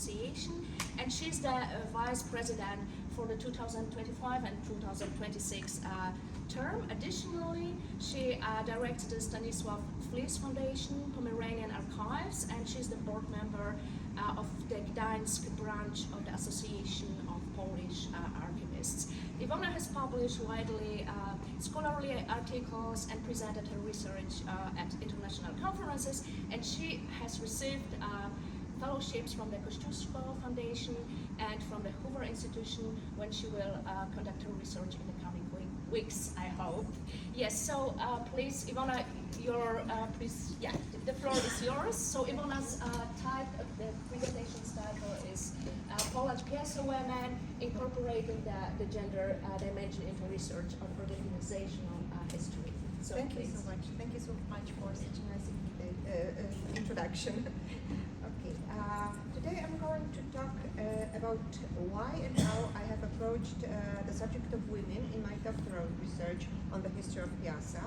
Association, and she's the Vice President for the 2025 and 2026 term. Additionally, she directs the Iwona Flis Foundation, Pomeranian Archives, and she's the board member of the Gdańsk branch of the Association of Polish Archivists. Iwona has published widely scholarly articles and presented her research at international conferences, and she has received fellowships from the Kościuszko Foundation and from the Hoover Institution, when she will conduct her research in the coming weeks, I hope. Yes, so please, Iwona, the floor is yours. So Iwona's the presentation's title is Poland PIASA Women, Incorporating the Gender Dimension into Research on Organizational History. So Thank you so much. Thank you so much for such a nice introduction. Okay, today I'm going to talk about why and how I have approached the subject of women in my doctoral research on the history of PIASA.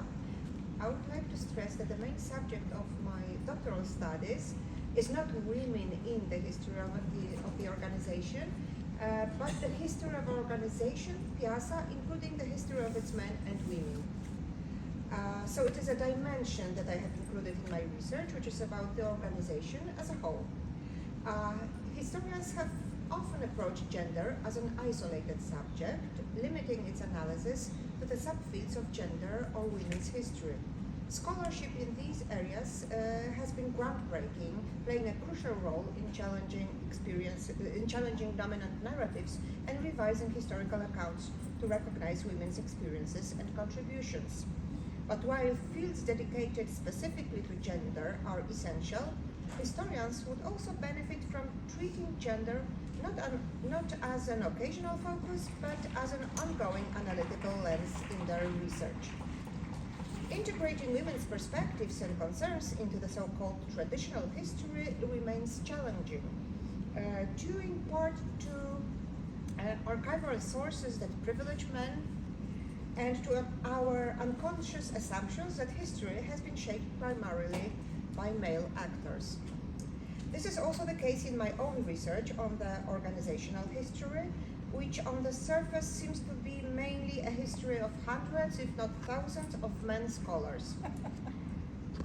I would like to stress that the main subject of my doctoral studies is not women in the history of the organization, but the history of our organization, PIASA, including the history of its men and women. So it is a dimension that I have included in my research, which is about the organization as a whole. Historians have often approached gender as an isolated subject, limiting its analysis to the subfields of gender or women's history. Scholarship in these areas has been groundbreaking, playing a crucial role in challenging dominant narratives and revising historical accounts to recognize women's experiences and contributions. But while fields dedicated specifically to gender are essential, historians would also benefit from treating gender not as an occasional focus, but as an ongoing analytical lens in their research. Integrating women's perspectives and concerns into the so-called traditional history remains challenging, due in part to archival sources that privilege men, and to our unconscious assumptions that history has been shaped primarily by male actors. This is also the case in my own research on the organizational history, which on the surface seems to be mainly a history of hundreds, if not thousands, of men scholars.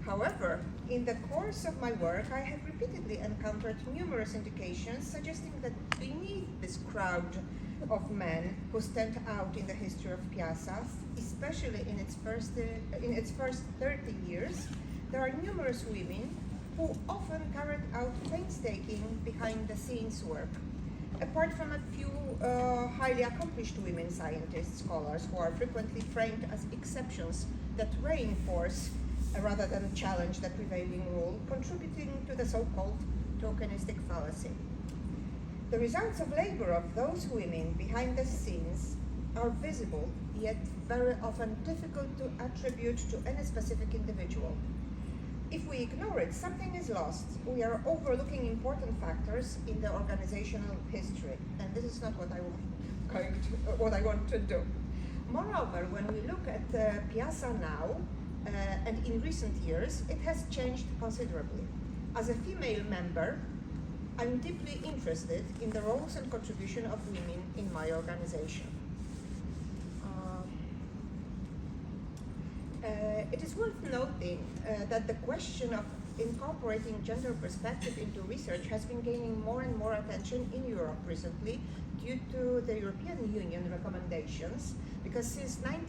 However, in the course of my work, I have repeatedly encountered numerous indications suggesting that beneath this crowd of men who stand out in the history of PIASA, especially in its first 30 years, there are numerous women who often carried out painstaking behind-the-scenes work. Apart from a few highly accomplished women scientists, scholars, who are frequently framed as exceptions that reinforce rather than challenge the prevailing rule, contributing to the so-called tokenistic fallacy. The results of labor of those women behind the scenes are visible, yet very often difficult to attribute to any specific individual. If we ignore it, something is lost. We are overlooking important factors in the organizational history, and this is not what I want to do. Moreover, when we look at PIASA now, and in recent years, it has changed considerably. As a female member, I'm deeply interested in the roles and contribution of women in my organization. It is worth noting that the question of incorporating gender perspective into research has been gaining more and more attention in Europe recently due to the European Union recommendations, because since late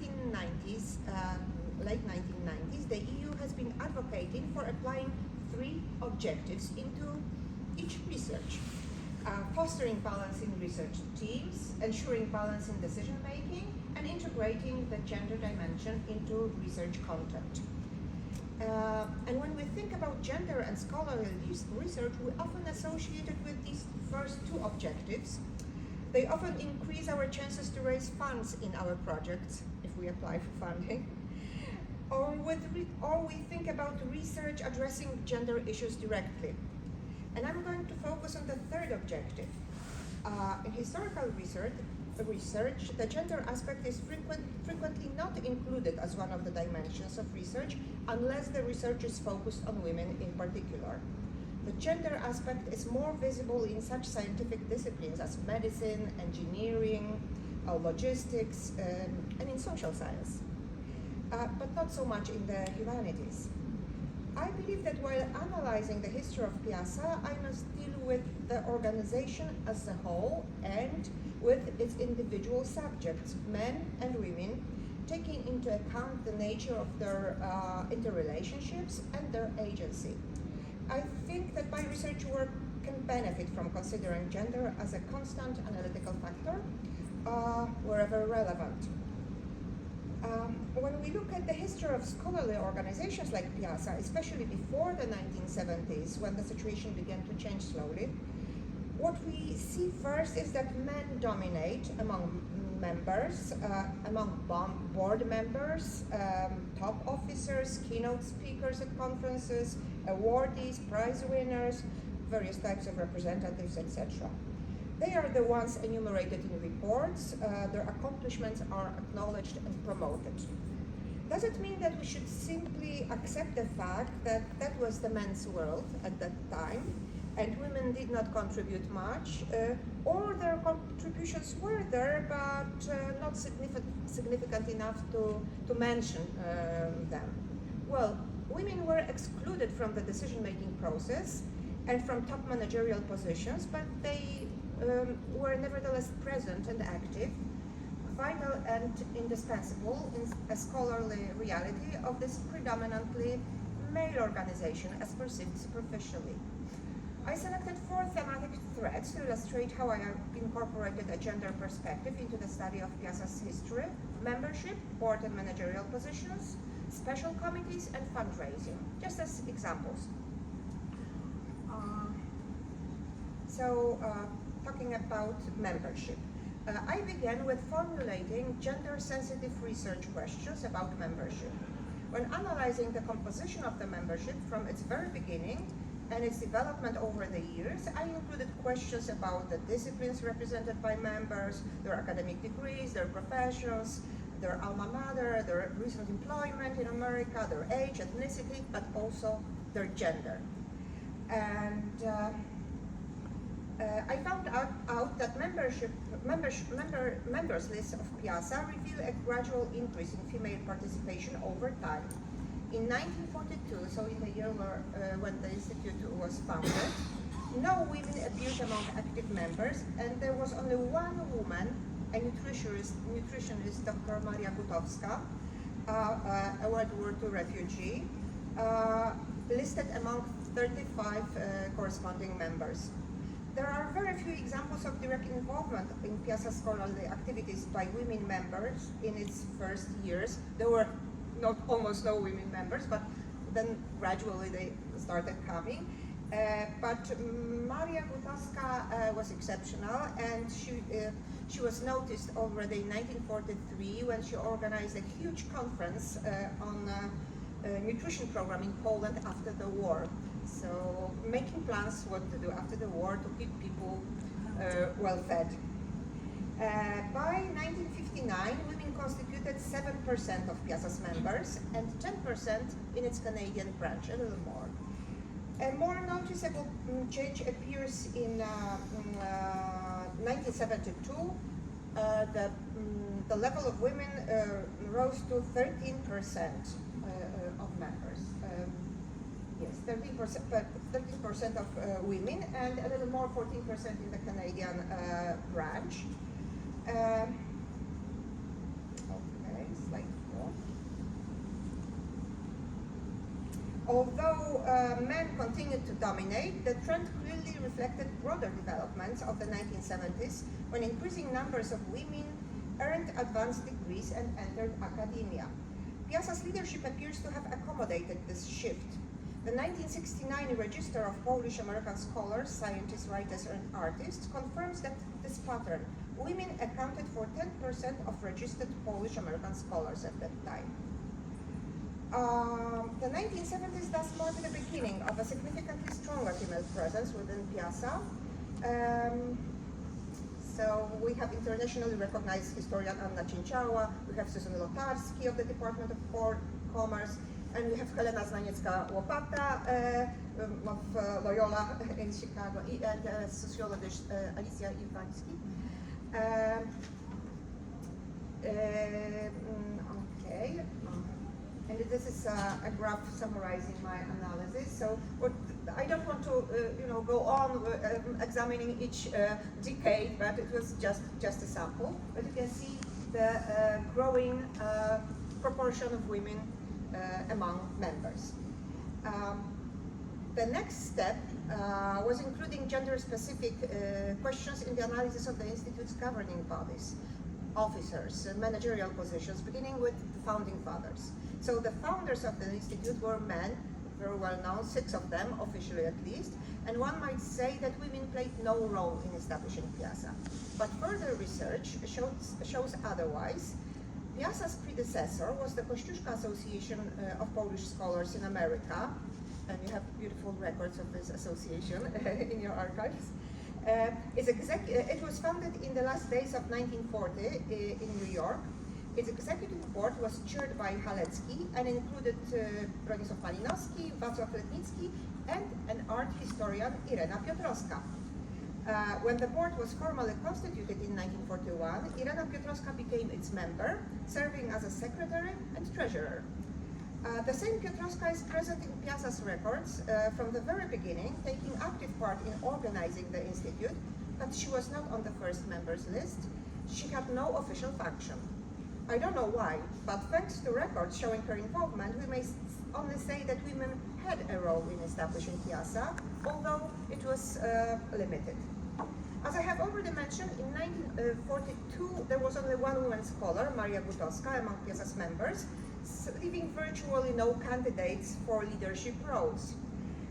1990s, the EU has been advocating for applying 3 objectives into each research: fostering balance in research teams, ensuring balance in decision making, and integrating the gender dimension into research content. And when we think about gender and scholarly research, we often associate it with these first 2 objectives. They often increase our chances to raise funds in our projects, if we apply for funding, or we think about research addressing gender issues directly. And I'm going to focus on the 3rd objective. In historical research, the gender aspect is frequently not included as one of the dimensions of research unless the research is focused on women in particular. The gender aspect is more visible in such scientific disciplines as medicine, engineering, logistics, and in social science, but not so much in the humanities. I believe that while analyzing the history of PIASA, I must deal with the organization as a whole and with its individual subjects, men and women, taking into account the nature of their interrelationships and their agency. I think that my research work can benefit from considering gender as a constant analytical factor wherever relevant. When we look at the history of scholarly organizations like PIASA, especially before the 1970s, when the situation began to change slowly, what we see first is that men dominate among members, among board members, top officers, keynote speakers at conferences, awardees, prize winners, various types of representatives, etc. They are the ones enumerated in reports. Their accomplishments are acknowledged and promoted. Does it mean that we should simply accept the fact that that was the men's world at that time and women did not contribute much, or their contributions were there but not significant enough to mention them? Well, women were excluded from the decision-making process and from top managerial positions, but they were nevertheless present and active, vital and indispensable in a scholarly reality of this predominantly male organization as perceived superficially. I selected 4 thematic threads to illustrate how I have incorporated a gender perspective into the study of PIASA's history, membership, board and managerial positions, special committees, and fundraising, just as examples. Talking about membership. I began with formulating gender-sensitive research questions about membership. When analyzing the composition of the membership from its very beginning and its development over the years, I included questions about the disciplines represented by members, their academic degrees, their professions, their alma mater, their recent employment in America, their age, ethnicity, but also their gender. And I found out that members lists of PIASA reveal a gradual increase in female participation over time. In 1942, so in the year when the institute was founded, no women appeared among active members, and there was only one woman, a nutritionist Dr. Maria Gutowska, a World War II refugee, listed among 35 corresponding members. There are very few examples of direct involvement in PIASA scholarly activities by women members in its first years. There were almost no women members, but then gradually they started coming. But Maria Gutowska was exceptional, and she was noticed already in 1943 when she organized a huge conference on a nutrition program in Poland after the war. So making plans what to do after the war to keep people well fed. By 1959, women constituted 7% of PIASA's members and 10% in its Canadian branch, a little more. A more noticeable change appears in 1972. The level of women rose to 13% of members. Yes, 13% of women, and a little more, 14% in the Canadian branch. Okay, slide 4. Although men continued to dominate, the trend clearly reflected broader developments of the 1970s, when increasing numbers of women earned advanced degrees and entered academia. PIASA's leadership appears to have accommodated this shift. The 1969 Register of Polish-American Scholars, Scientists, Writers, and Artists confirms that this pattern. Women accounted for 10% of registered Polish-American scholars at that time. The 1970s thus marked the beginning of a significantly stronger female presence within PIASA. So we have internationally recognized historian Anna Cięciała, we have Susan Lotarski of the Department of Commerce, And we have Helena Znaniecka-Łopata of Loyola in Chicago, and sociologist Alicja Iwański. Okay, and this is a graph summarizing my analysis. So I don't want to, go on examining each decade, but it was just a sample. But you can see the growing proportion of women among members. The next step was including gender-specific questions in the analysis of the Institute's governing bodies, officers, and managerial positions, beginning with the founding fathers. So the founders of the Institute were men, very well known, 6 of them, officially at least, and one might say that women played no role in establishing PIASA. But further research shows otherwise. PIASA's predecessor was the Kościuszka Association of Polish Scholars in America, and you have beautiful records of this association in your archives. It was founded in the last days of 1940 in New York. Its executive board was chaired by Halecki and included Bronisław Malinowski, Wacław Letnicki, and an art historian, Irena Piotrowska. When the board was formally constituted in 1941, Irena Piotrowska became its member, serving as a secretary and treasurer. The same Piotrowska is present in PIASA's records from the very beginning, taking active part in organizing the institute, but she was not on the first members list. She had no official function. I don't know why, but thanks to records showing her involvement, we may only say that women had a role in establishing PIASA, although it was limited. As I have already mentioned, in 1942 there was only one woman scholar, Maria Gutowska, among PIASA's members, leaving virtually no candidates for leadership roles.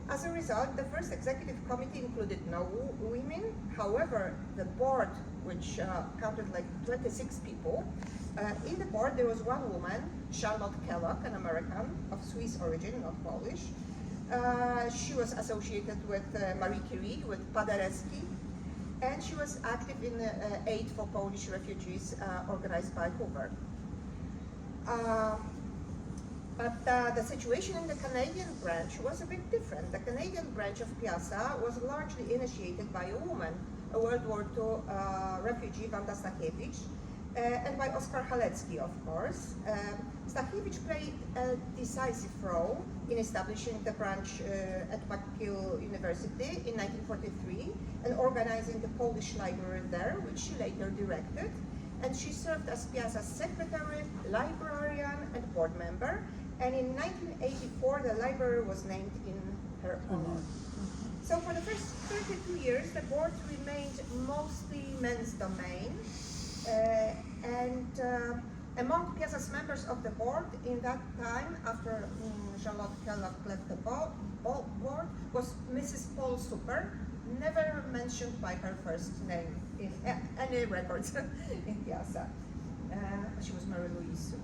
As a result, the first executive committee included no women. However, the board, which counted like 26 people, in the board there was one woman, Charlotte Kellogg, an American of Swiss origin, not Polish. She was associated with Marie Curie, with Paderewski, and she was active in aid for Polish refugees organized by Hoover. But the situation in the Canadian branch was a bit different. The Canadian branch of PIASA was largely initiated by a woman, a World War II refugee, Wanda Stachiewicz, and by Oskar Halecki, of course. Stachiewicz played a decisive role in establishing the branch at McGill University in 1943 and organizing the Polish library there, which she later directed. And she served as PIASA's secretary, librarian, and board member. And in 1984, the library was named in her honor. So for the first 32 years, the board remained mostly men's domain. Among PIASA's members of the board in that time, after Charlotte Kellogg left the board, was Mrs. Paul Super, never mentioned by her first name in any records in PIASA. She was Mary Louise.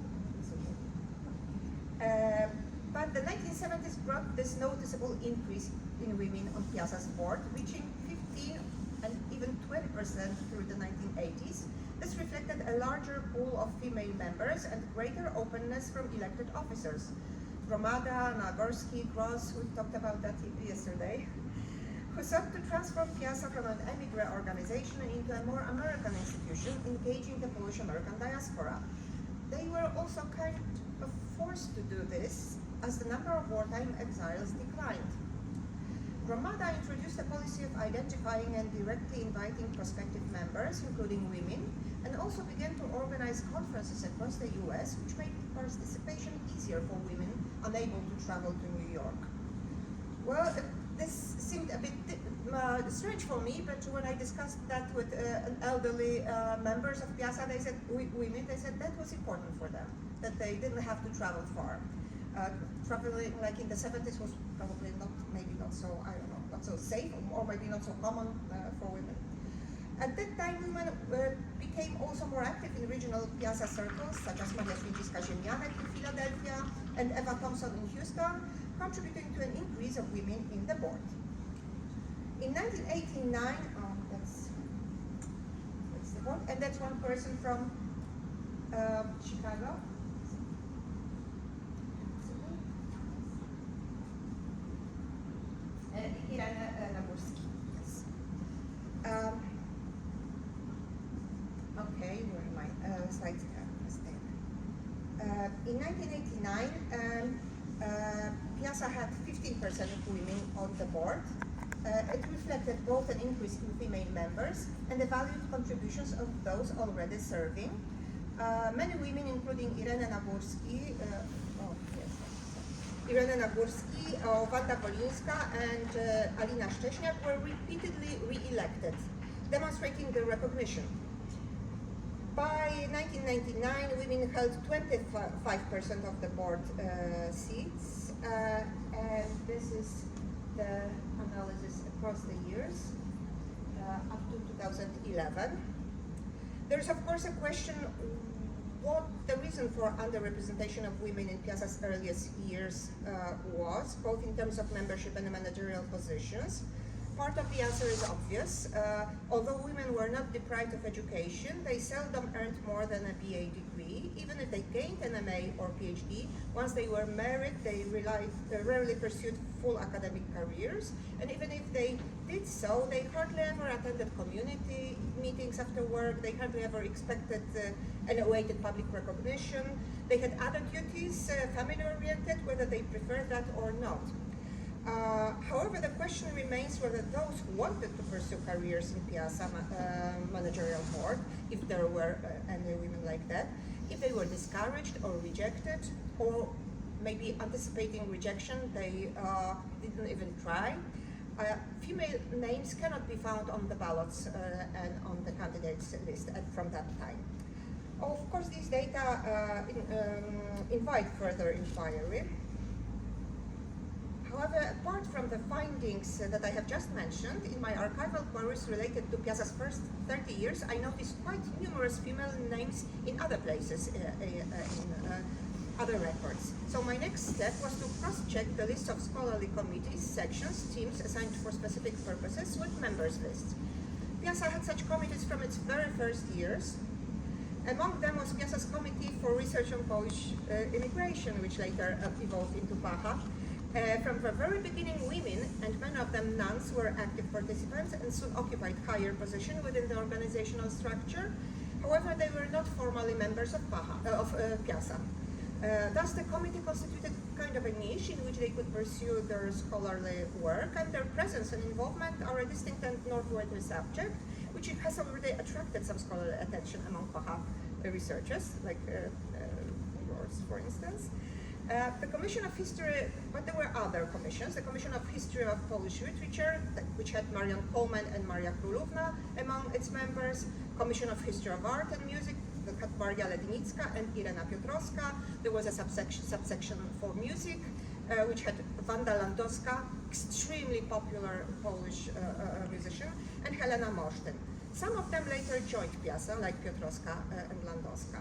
But the 1970s brought this noticeable increase in women on PIASA's board, reaching 15 and even 20% through the 1980s. This reflected a larger pool of female members and greater openness from elected officers. Gromada, Nagorski, Gross, we talked about that yesterday, who sought to transform PIASA from an emigre organization into a more American institution, engaging the Polish-American diaspora. They were also kind of forced to do this as the number of wartime exiles declined. Gromada introduced a policy of identifying and directly inviting prospective members, including women, and also began to organize conferences across the US, which made participation easier for women unable to travel to New York. Well, this seemed a bit strange for me, but when I discussed that with elderly members of PIASA, they said, women, they said that was important for them, that they didn't have to travel far. Traveling like in the 70s was probably maybe not so, I don't know, not so safe, or maybe not so common for women. At that time, women became also more active in regional PIASA circles, such as Maria Święciska-Ziemianek in Philadelphia and Eva Thompson in Houston, contributing to an increase of women in the board. In 1989, that's the board, and that's one person from Chicago. Iwona Flis. Okay, where am I? Slide 10. In 1989, PIASA had 15% of women on the board. It reflected both an increase in female members and the valued contributions of those already serving. Many women, including Iwona Flis, Wanda Wolińska, and Alina Szcześniak, were repeatedly re-elected, demonstrating the recognition. By 1999, women held 25% of the board seats, and this is the analysis across the years up to 2011. There's of course a question what the reason for underrepresentation of women in PIASA's earliest years was, both in terms of membership and managerial positions. Part of the answer is obvious. Although women were not deprived of education, they seldom earned more than a BA degree. Even if they gained an MA or PhD, once they were married, they rarely pursued full academic careers. And even if they did so, they hardly ever attended community meetings after work. They hardly ever expected and awaited public recognition. They had other duties, family-oriented, whether they preferred that or not. However, the question remains whether those who wanted to pursue careers in PIASA managerial board, if there were any women like that, if they were discouraged or rejected, or maybe anticipating rejection, they didn't even try. Female names cannot be found on the ballots and on the candidates list from that time. Of course, these data invite further inquiry. However, apart from the findings that I have just mentioned, in my archival queries related to PIASA's first 30 years, I noticed quite numerous female names in other places, in other records. So my next step was to cross-check the list of scholarly committees, sections, teams assigned for specific purposes with members lists. PIASA had such committees from its very first years. Among them was PIASA's Committee for Research on Polish Immigration, which later evolved into PAHA. From the very beginning, women, and many of them nuns, were active participants and soon occupied higher positions within the organizational structure. However, they were not formally members of PIASA. Thus, the committee constituted kind of a niche in which they could pursue their scholarly work, and their presence and involvement are a distinct and noteworthy subject, which has already attracted some scholarly attention among PAHA researchers, like yours, for instance. The Commission of History, but there were other commissions. The Commission of History of Polish Literature, which had Marian Coleman and Maria Królówna among its members. Commission of History of Art and Music, that had Maria Lednicka and Irena Piotrowska. There was a subsection for music, which had Wanda Landowska, extremely popular Polish musician, and Helena Mosztyn. Some of them later joined PIASA, like Piotrowska and Landowska.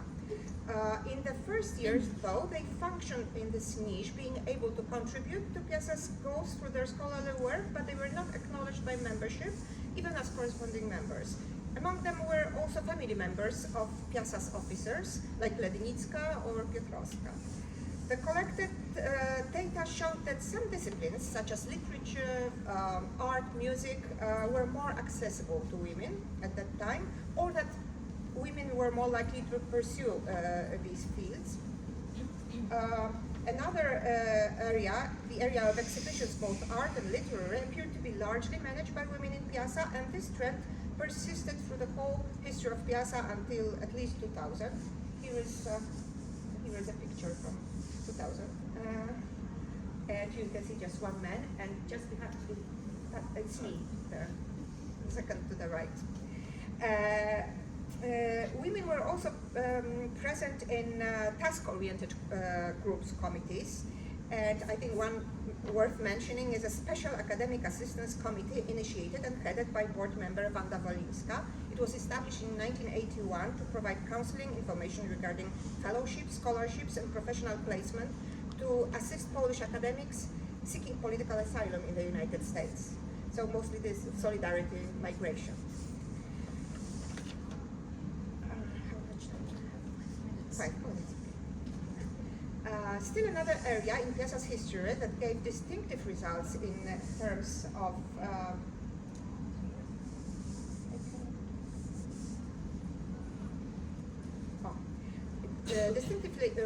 In the first years, though, they functioned in this niche, being able to contribute to PIASA's goals through their scholarly work, but they were not acknowledged by membership, even as corresponding members. Among them were also family members of PIASA's officers, like Lednicka or Piotrowska. The collected data showed that some disciplines, such as literature, art, music, were more accessible to women at that time, or that women were more likely to pursue these fields. Another area, the area of exhibitions, both art and literary, appeared to be largely managed by women in PIASA, and this trend persisted through the whole history of PIASA until at least 2000. Here is a picture from 2000, and you can see just one man, and just behind it's me there, second to the right. Women were also present in task-oriented groups, committees, and I think one worth mentioning is a special academic assistance committee initiated and headed by board member Wanda Wolińska. It was established in 1981 to provide counseling, information regarding fellowships, scholarships, and professional placement to assist Polish academics seeking political asylum in the United States. So mostly this solidarity migration. Still another area in PIASA's history that gave distinctive results in terms of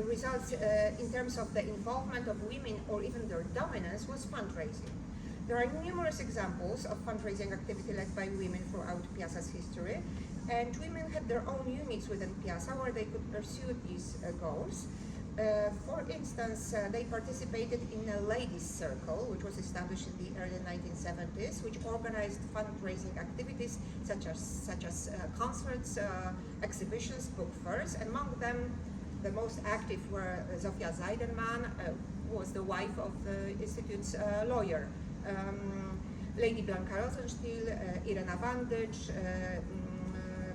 results in terms of the involvement of women or even their dominance was fundraising. There are numerous examples of fundraising activity led by women throughout PIASA's history, and women had their own units within PIASA where they could pursue these goals. For instance, they participated in a ladies' circle, which was established in the early 1970s, which organized fundraising activities such as concerts, exhibitions, book fairs. Among them, the most active were Zofia Zeidenman, who was the wife of the Institute's lawyer, Lady Blanka Rosenstiel, Irena Vandic,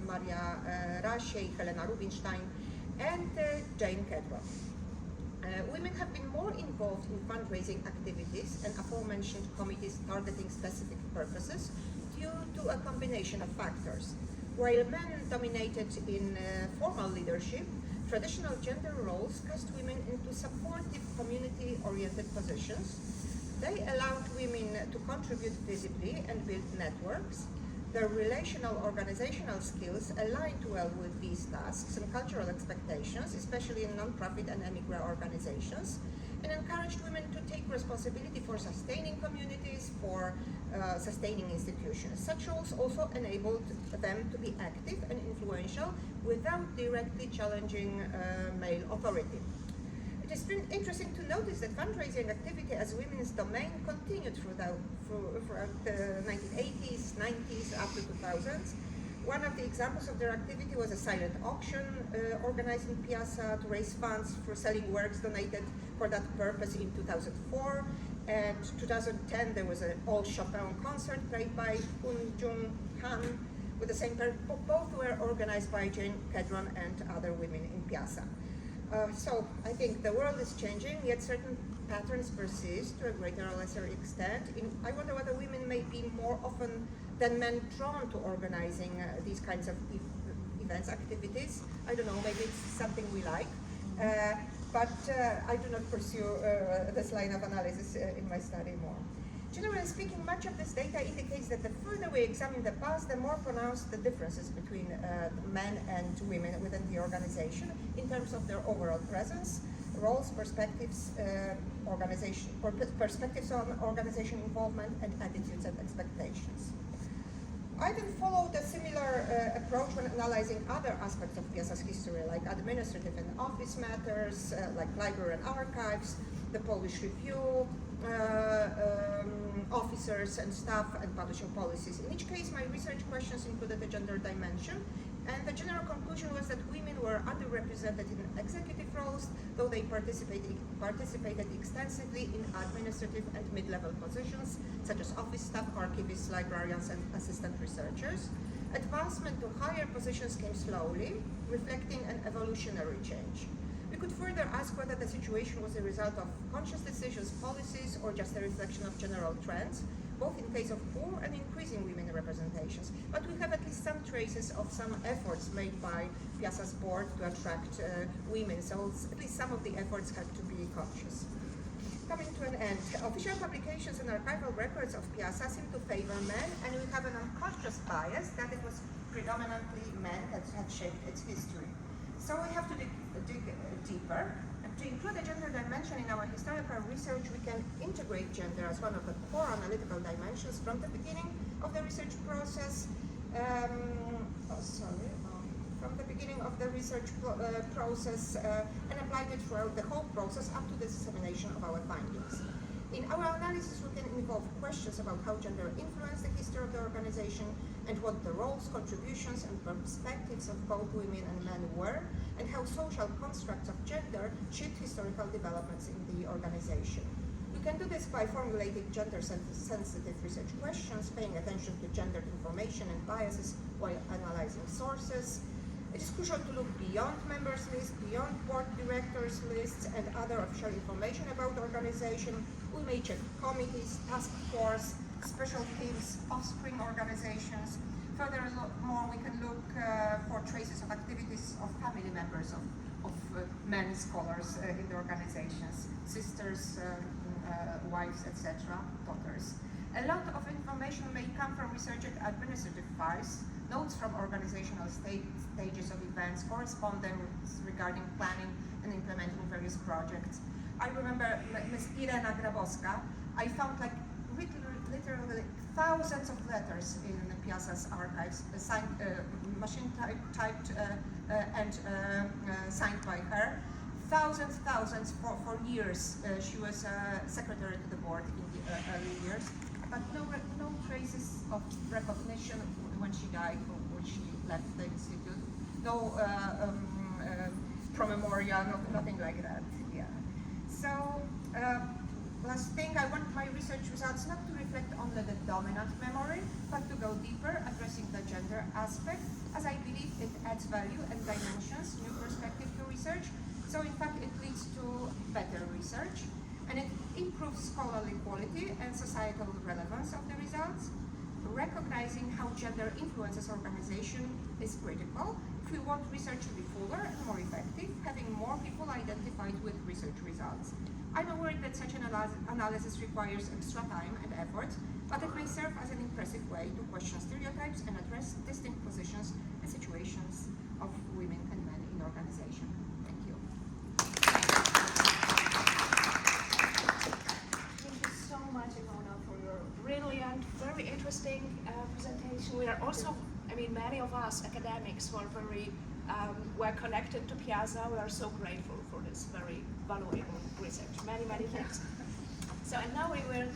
Maria Rasiej, Helena Rubinstein, and Jane Kedron. Women have been more involved in fundraising activities and aforementioned committees targeting specific purposes due to a combination of factors. While men dominated in formal leadership, traditional gender roles cast women into supportive community-oriented positions. They allowed women to contribute visibly and build networks. Their relational organizational skills aligned well with these tasks and cultural expectations, especially in non-profit and emigre organizations, and encouraged women to take responsibility for sustaining communities, for sustaining institutions. Such roles also enabled them to be active and influential without directly challenging male authority. It has been interesting to notice that fundraising activity as women's domain continued throughout the 1980s, 90s, up to 2000s. One of the examples of their activity was a silent auction organized in PIASA to raise funds for selling works donated for that purpose in 2004. And 2010 there was an all Chopin concert played by Hun Jung Han with the same purpose. Both were organized by Jane Kedron and other women in PIASA. So I think the world is changing, yet certain patterns persist to a greater or lesser extent. I wonder whether women may be more often than men drawn to organizing these kinds of events, activities. I don't know, maybe it's something we like. But I do not pursue this line of analysis in my study more. Generally speaking, much of this data indicates that the further we examine the past, the more pronounced the differences between men and women within the organization in terms of their overall presence, roles, perspectives, perspectives on organization involvement, and attitudes and expectations. I then followed a similar approach when analyzing other aspects of PIASA's history, like administrative and office matters, like library and archives, the Polish Review, officers and staff, and publishing policies. In each case, my research questions included the gender dimension, and the general conclusion was that women were underrepresented in executive roles, though they participated extensively in administrative and mid-level positions, such as office staff, archivists, librarians, and assistant researchers. Advancement to higher positions came slowly, reflecting an evolutionary change. We could further ask whether the situation was a result of conscious decisions, policies, or just a reflection of general trends, both in case of poor and increasing women representations. But we have at least some traces of some efforts made by PIASA's board to attract women, so at least some of the efforts had to be conscious. Coming to an end, official publications and archival records of PIASA seem to favor men, and we have an unconscious bias that it was predominantly men that have shaped its history. So we have to dig deeper. And to include a gender dimension in our historical research, we can integrate gender as one of the core analytical dimensions from the beginning of the research process. From the beginning of the research process and applied it throughout the whole process up to the dissemination of our findings. In our analysis, we can involve questions about how gender influenced the history of the organization and what the roles, contributions, and perspectives of both women and men were, and how social constructs of gender shaped historical developments in the organization. We can do this by formulating gender-sensitive research questions, paying attention to gendered information and biases while analyzing sources. It is crucial to look beyond members' lists, beyond board directors' lists, and other official information about the organization. We may check committees, task force, special teams, offspring organizations. Furthermore, we can look for traces of activities of family members of men scholars in the organizations, sisters, wives, etc., daughters. A lot of information may come from research and administrative files, notes from organizational stages of events, correspondence regarding planning and implementing various projects. I remember Ms. Irena Grabowska. I found like literally thousands of letters in the PIASA's archives, signed, machine typed and signed by her. Thousands for years. She was secretary to the board in the early years, but no traces of recognition when she died or when she left the institute. No promemoria, nothing like that. Yeah. So. Last thing, I want my research results not to reflect only the dominant memory, but to go deeper, addressing the gender aspect, as I believe it adds value and dimensions, new perspective to research. So in fact, it leads to better research, and it improves scholarly quality and societal relevance of the results. Recognizing how gender influences organization is critical if we want research to be fuller and more effective, having more people identified with research results. I'm aware that such an analysis requires extra time and effort, but it may serve as an impressive way to question stereotypes and address distinct positions and situations of women and men in organization. Thank you. Thank you so much, Iwona, for your brilliant, very interesting presentation. We are also, many of us academics who are very were connected to PIASA. We are so grateful for this very valuable research. Many thanks. So, and now we will